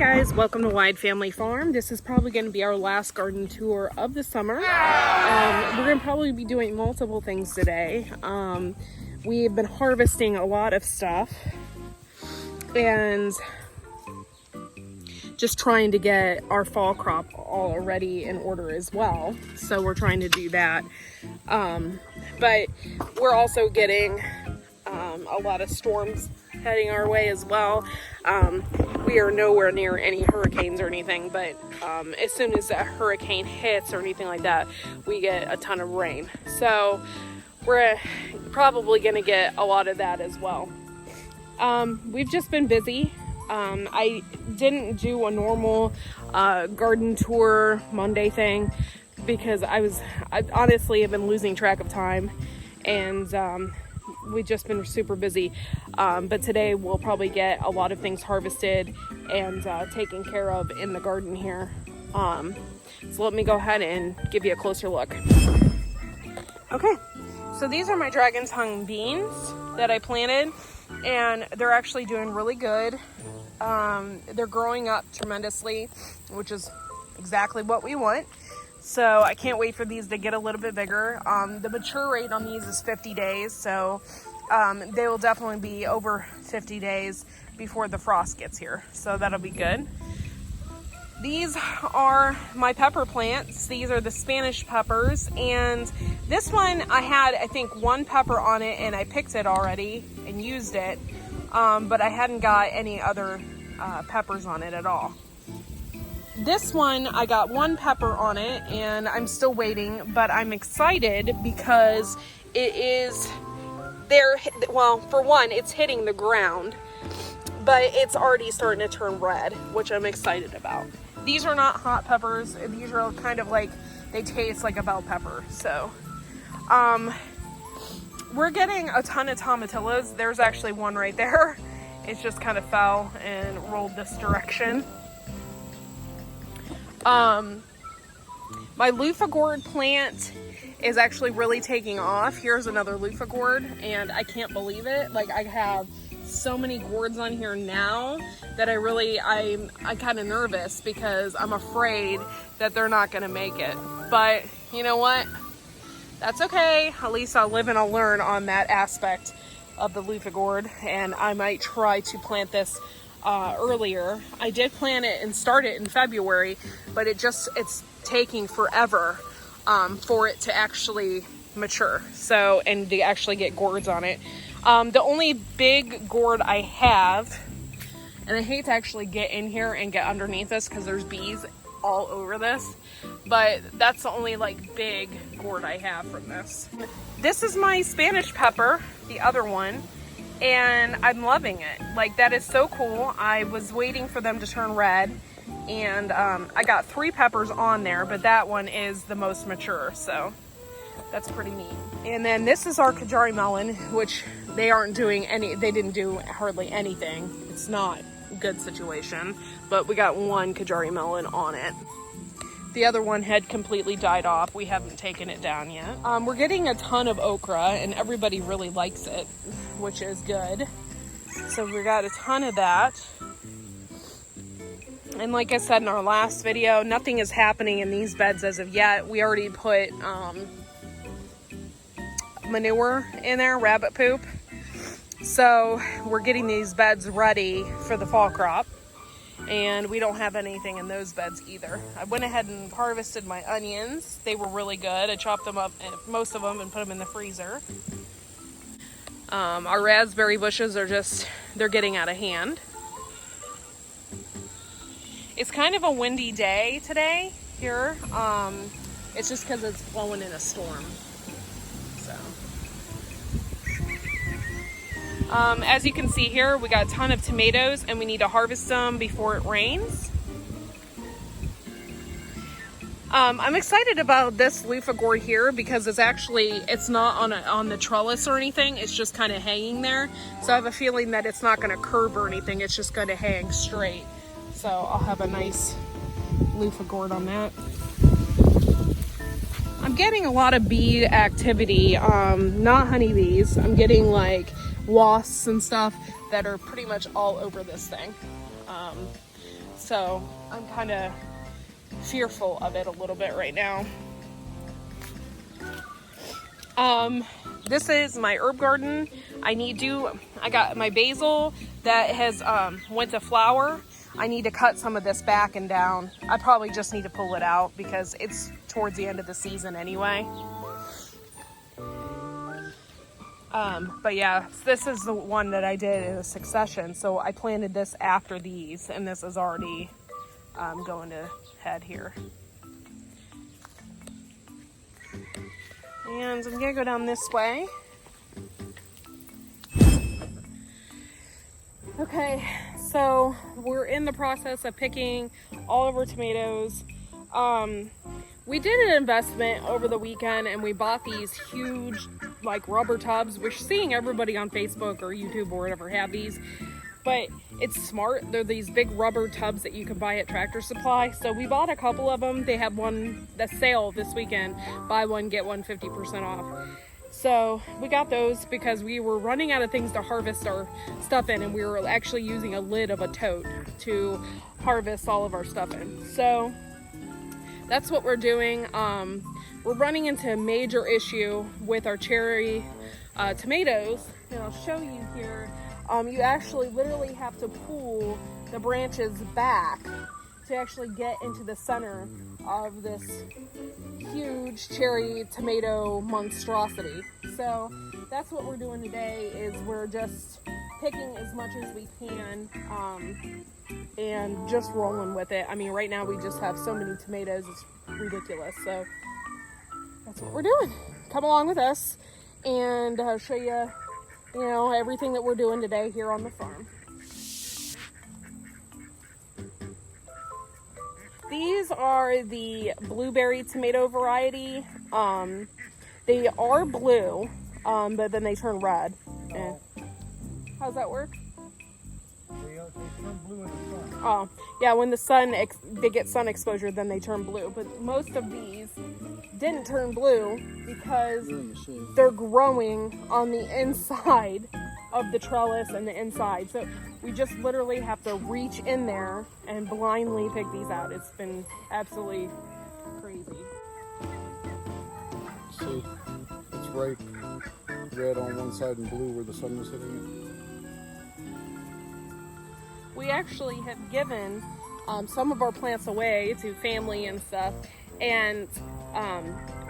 guys, welcome to Wide Family Farm. This is probably going to be our last garden tour of the summer. We're going to probably be doing multiple things today. We've been harvesting a lot of stuff and just trying to get our fall crop all already in order as well. So we're trying to do that. But we're also getting a lot of storms heading our way as well. We are nowhere near any hurricanes or anything, but as soon as a hurricane hits or anything like that, we get a ton of rain. So we're probably going to get a lot of that as well. We've just been busy. I didn't do a normal garden tour Monday thing because I honestly have been losing track of time, and we've just been super busy. But today we'll probably get a lot of things harvested and taken care of in the garden here. So let me go ahead and give you a closer look. Okay, so these are my dragon tongue beans that I planted, and they're actually doing really good. They're growing up tremendously, which is exactly what we want. So I can't wait for these to get a little bit bigger. The mature rate on these is 50 days, so they will definitely be over 50 days before the frost gets here. So that'll be good. These are my pepper plants. These are the Spanish peppers, and this one I had, I think, one pepper on it, and I picked it already and used it, but I hadn't got any other peppers on it at all. This one, I got one pepper on it, and I'm still waiting, but I'm excited because it is there. Well, for one, it's hitting the ground, but it's already starting to turn red, which I'm excited about. These are not hot peppers. These are kind of like, they taste like a bell pepper. So, we're getting a ton of tomatillos. There's actually one right there. It's just kind of fell and rolled this direction. My loofah gourd plant is actually really taking off. Here's another loofah gourd, and I can't believe it. Like, I have so many gourds on here now that I'm kind of nervous because I'm afraid that they're not going to make it. But you know what? That's okay. At least I'll live and I'll learn on that aspect of the loofah gourd, and I might try to plant this earlier. I did plant it and start it in February, but it's taking forever for it to actually mature, so, and to actually get gourds on it. The only big gourd I have, and I hate to actually get in here and get underneath this because there's bees all over this, but that's the only like big gourd I have from this. This is my Spanish pepper, the other one, and I'm loving it. Like, that is so cool. I was waiting for them to turn red, and I got 3 peppers on there, but that one is the most mature, so that's pretty neat. And then this is our Kajari melon, which they didn't do hardly anything. It's not a good situation, but we got one Kajari melon on it. The other one had completely died off. We haven't taken it down yet. We're getting a ton of okra, and everybody really likes it, which is good. So we got a ton of that. And like I said in our last video, nothing is happening in these beds as of yet. We already put manure in there, rabbit poop. So we're getting these beds ready for the fall crop. And we don't have anything in those beds either. I went ahead and harvested my onions. They were really good. I chopped them up, and most of them, and put them in the freezer. Our raspberry bushes they're getting out of hand. It's kind of a windy day today here. It's just because it's blowing in a storm. So, as you can see here, we got a ton of tomatoes, and we need to harvest them before it rains. I'm excited about this loofah gourd here because it's not on the trellis or anything. It's just kind of hanging there. So I have a feeling that it's not going to curve or anything. It's just going to hang straight. So I'll have a nice loofah gourd on that. I'm getting a lot of bee activity, not honeybees. I'm getting like wasps and stuff that are pretty much all over this thing. So I'm kind of fearful of it a little bit right now. This is my herb garden. I got my basil that has went to flower. I need to cut some of this back and down. I probably just need to pull it out because it's towards the end of the season anyway. But yeah, this is the one that I did in a succession. So I planted this after these, and this is already going to head here. And I'm gonna go down this way. Okay, so we're in the process of picking all of our tomatoes. We did an investment over the weekend and we bought these huge like rubber tubs. We're seeing everybody on Facebook or YouTube or whatever have these, but it's smart. They're these big rubber tubs that you can buy at Tractor Supply. So we bought a couple of them. They had the sale this weekend, buy one, get one 50% off. So we got those because we were running out of things to harvest our stuff in, and we were actually using a lid of a tote to harvest all of our stuff in. So that's what we're doing. We're running into a major issue with our cherry tomatoes, and I'll show you here. You actually literally have to pull the branches back to actually get into the center of this huge cherry tomato monstrosity. So that's what we're doing today, is we're just picking as much as we can and just rolling with it. I mean, right now we just have so many tomatoes, it's ridiculous. So that's what we're doing. Come along with us and I'll show you, everything that we're doing today here on the farm. These are the blueberry tomato variety. They are blue, but then they turn red. How's that work? They turn blue in the sun. Oh, yeah, when they get sun exposure, then they turn blue. But most of these didn't turn blue because they're growing on the inside of the trellis and the inside. So we just literally have to reach in there and blindly pick these out. It's been absolutely crazy. So it's ripe red on one side and blue where the sun was hitting We actually have given some of our plants away to family and stuff, and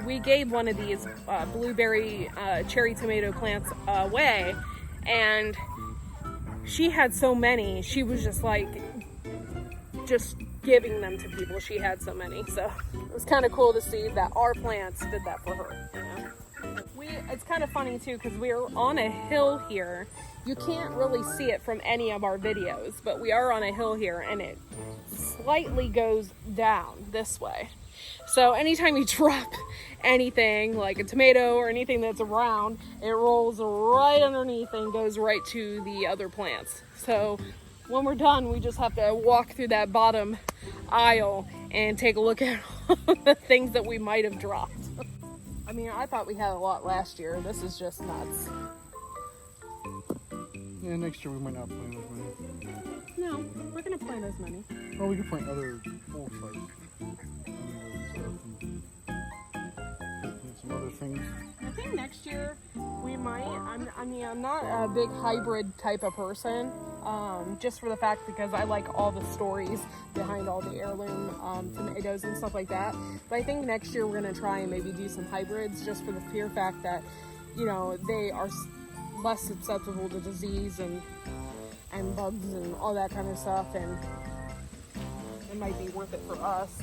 we gave one of these blueberry cherry tomato plants away, and she had so many, she was just giving them to people. She had so many, so it was kind of cool to see that our plants did that for her. It's kind of funny too, because we're on a hill here. You can't really see it from any of our videos, but we are on a hill here, and it slightly goes down this way. So anytime you drop anything like a tomato or anything that's around, it rolls right underneath and goes right to the other plants. So when we're done, we just have to walk through that bottom aisle and take a look at all the things that we might have dropped. I mean, I thought we had a lot last year. This is just nuts. Yeah, next year we might not plant as many. No, we're gonna plant as many. Well, we could plant other full size. Some other things. I think next year we might. I'm not a big hybrid type of person. Just for the fact because I like all the stories behind all the heirloom tomatoes and stuff like that. But I think next year we're gonna try and maybe do some hybrids, just for the pure fact that they are less susceptible to disease and bugs and all that kind of stuff, and it might be worth it for us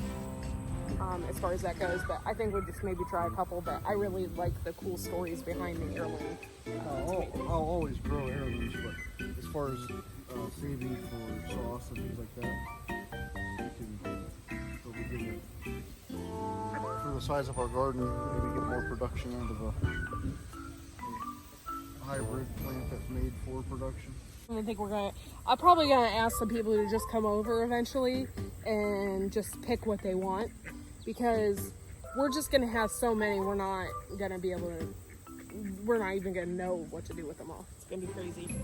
as far as that goes. But I think we'll just maybe try a couple. But I really like the cool stories behind the heirloom. I'll always grow heirlooms, but as far as saving for sauce and things like that, we can probably give it, for the size of our garden, maybe get more production out of a hybrid plant that's made for production. I think I'm probably gonna ask some people to just come over eventually and just pick what they want, because we're just gonna have so many, we're not even gonna know what to do with them all. It's gonna be crazy.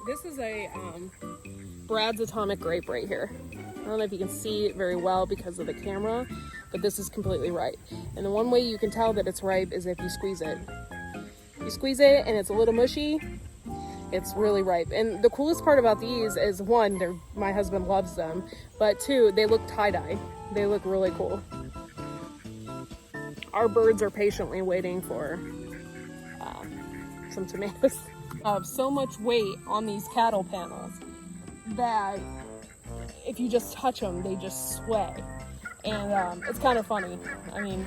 This is a Brad's Atomic Grape right here. I don't know if you can see it very well because of the camera, but this is completely ripe. And the one way you can tell that it's ripe is if you squeeze it. You squeeze it and it's a little mushy, it's really ripe. And the coolest part about these is, one, my husband loves them, but two, they look tie-dye. They look really cool. Our birds are patiently waiting for some tomatoes. So much weight on these cattle panels that if you just touch them, they just sway. And it's kind of funny. I mean,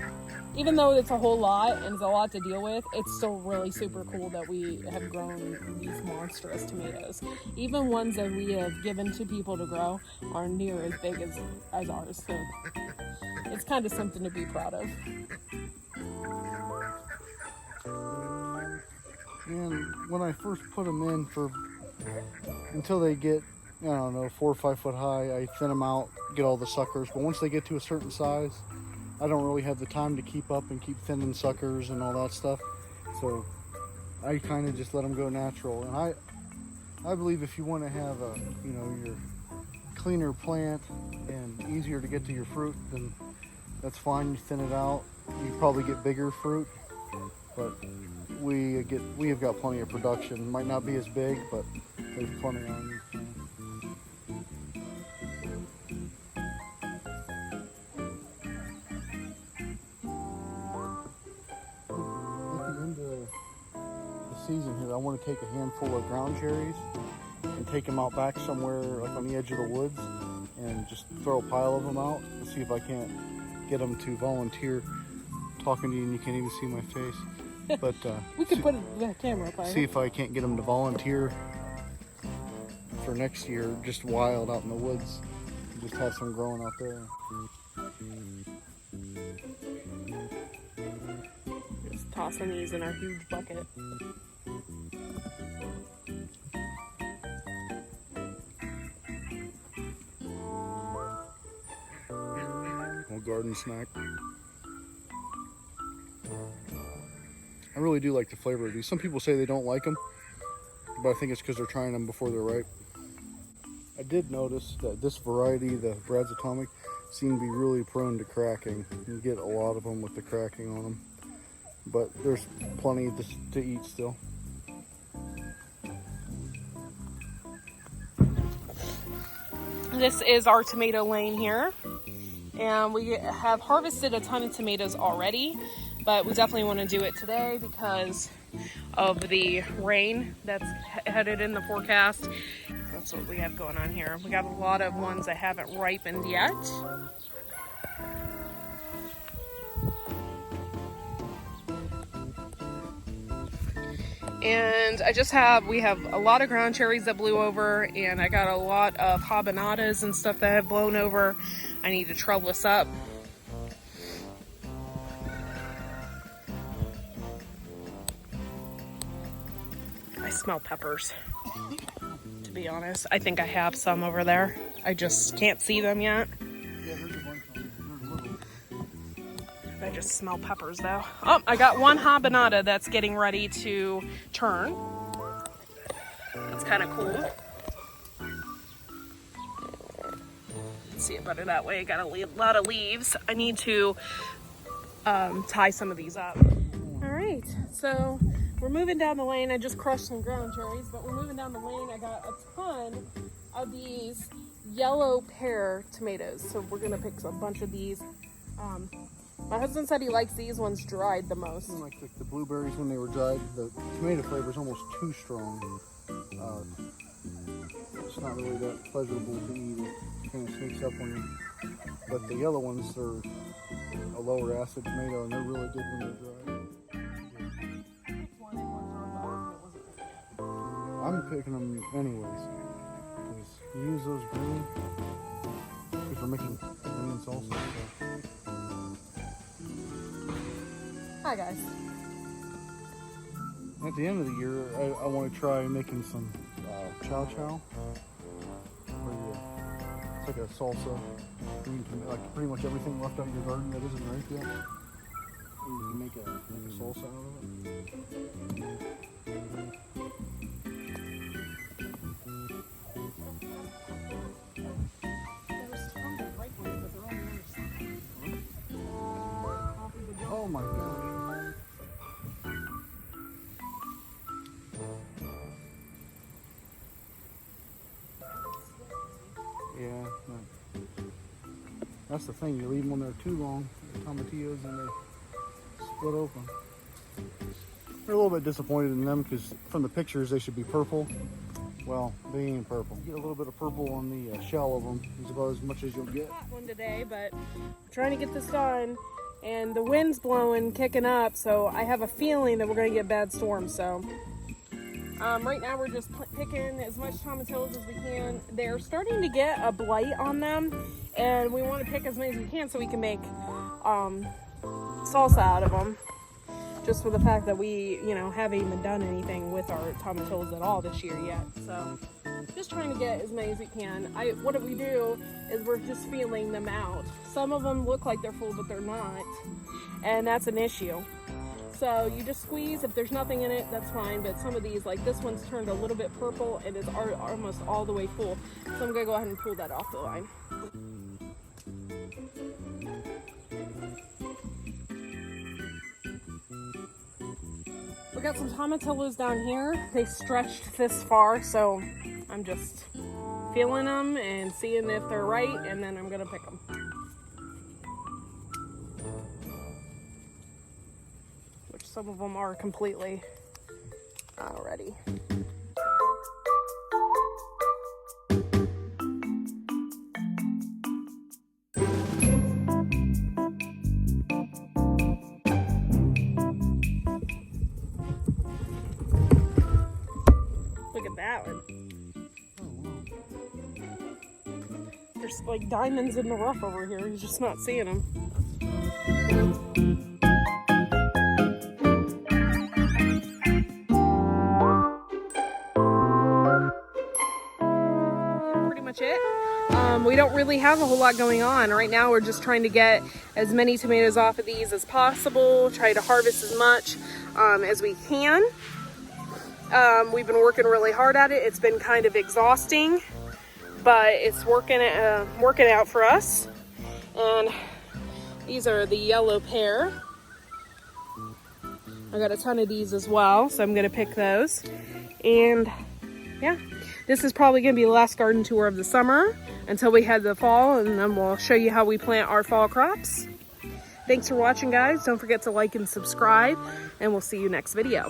even though it's a whole lot and it's a lot to deal with, it's still really super cool that we have grown these monstrous tomatoes. Even ones that we have given to people to grow are near as big as ours. So it's kind of something to be proud of. And when I first put them in until they get, I don't know, 4 or 5 foot high, I thin them out, get all the suckers. But once they get to a certain size, I don't really have the time to keep up and keep thinning suckers and all that stuff. So I kind of just let them go natural. And I believe if you want to have your cleaner plant and easier to get to your fruit, then that's fine. You thin it out. You probably get bigger fruit, but we have got plenty of production. Might not be as big, but there's plenty on these plants. Season here, I want to take a handful of ground cherries and take them out back somewhere like on the edge of the woods and just throw a pile of them out and see if I can't get them to volunteer. Talking to you and you can't even see my face, but we could put the camera up. See if I can't get them to volunteer for next year, just wild out in the woods, just have some growing out there. Just tossing these in our huge bucket. Garden snack. I really do like the flavor of these. Some people say they don't like them, but I think it's because they're trying them before they're ripe. I did notice that this variety, the Brad's Atomic, seem to be really prone to cracking. You get a lot of them with the cracking on them, but there's plenty to eat still. This is our tomato lane here. And we have harvested a ton of tomatoes already, but we definitely want to do it today because of the rain that's headed in the forecast. That's what we have going on here. We got a lot of ones that haven't ripened yet. And we have a lot of ground cherries that blew over, and I got a lot of habanadas and stuff that have blown over. I need to trellis up. I smell peppers, to be honest. I think I have some over there. I just can't see them yet. I just smell peppers though. Oh, I got one habanada that's getting ready to turn. That's kind of cool. See it better that way. I got a lot of leaves. I need to tie some of these up. All right, so we're moving down the lane. I just crushed some ground cherries, but we're moving down the lane. I got a ton of these yellow pear tomatoes, so we're gonna pick a bunch of these. My husband said he likes these ones dried the most. Like the blueberries when they were dried, the tomato flavor is almost too strong. It's not really that pleasurable to eat. It kind of sneaks up on you. But the yellow ones are a lower acid tomato, and they're really good when they're dried. I'm picking them anyways, because you use those green for making onion salsa. So. Hi guys. At the end of the year, I want to try making some chow chow. It's like a salsa. Like pretty much everything left out of your garden that isn't ripe yet. You can make a salsa out of it. my gosh. Yeah, no. That's the thing. You leave them on there too long, the tomatillos, and they split open. We're a little bit disappointed in them because from the pictures they should be purple. Well, they ain't purple. You get a little bit of purple on the shell of them. It's about as much as you'll get. Hot one today, but I'm trying to get this done, and the wind's blowing, kicking up, so I have a feeling that we're going to get bad storms. So right now we're just picking as much tomatillos as we can. They're starting to get a blight on them, and we want to pick as many as we can so we can make salsa out of them. Just for the fact that we, haven't even done anything with our tomatillos at all this year yet. So just trying to get as many as we can. What we do is we're just feeling them out. Some of them look like they're full, but they're not. And that's an issue. So you just squeeze. If there's nothing in it, that's fine. But some of these, like this one's turned a little bit purple and is almost all the way full. So I'm gonna go ahead and pull that off the line. We got some tomatillos down here. They stretched this far, so I'm just feeling them and seeing if they're right, and then I'm gonna pick them. Which some of them are completely ready. Look at that one. There's like diamonds in the rough over here. You're just not seeing them. Pretty much it. We don't really have a whole lot going on. Right now we're just trying to get as many tomatoes off of these as possible. Try to harvest as much as we can. We've been working really hard at it. It's been kind of exhausting, but it's working out for us. And these are the yellow pear. I got a ton of these as well, so I'm gonna pick those. And yeah, this is probably gonna be the last garden tour of the summer until we head to the fall, and then we'll show you how we plant our fall crops. Thanks for watching, guys. Don't forget to like and subscribe, and we'll see you next video.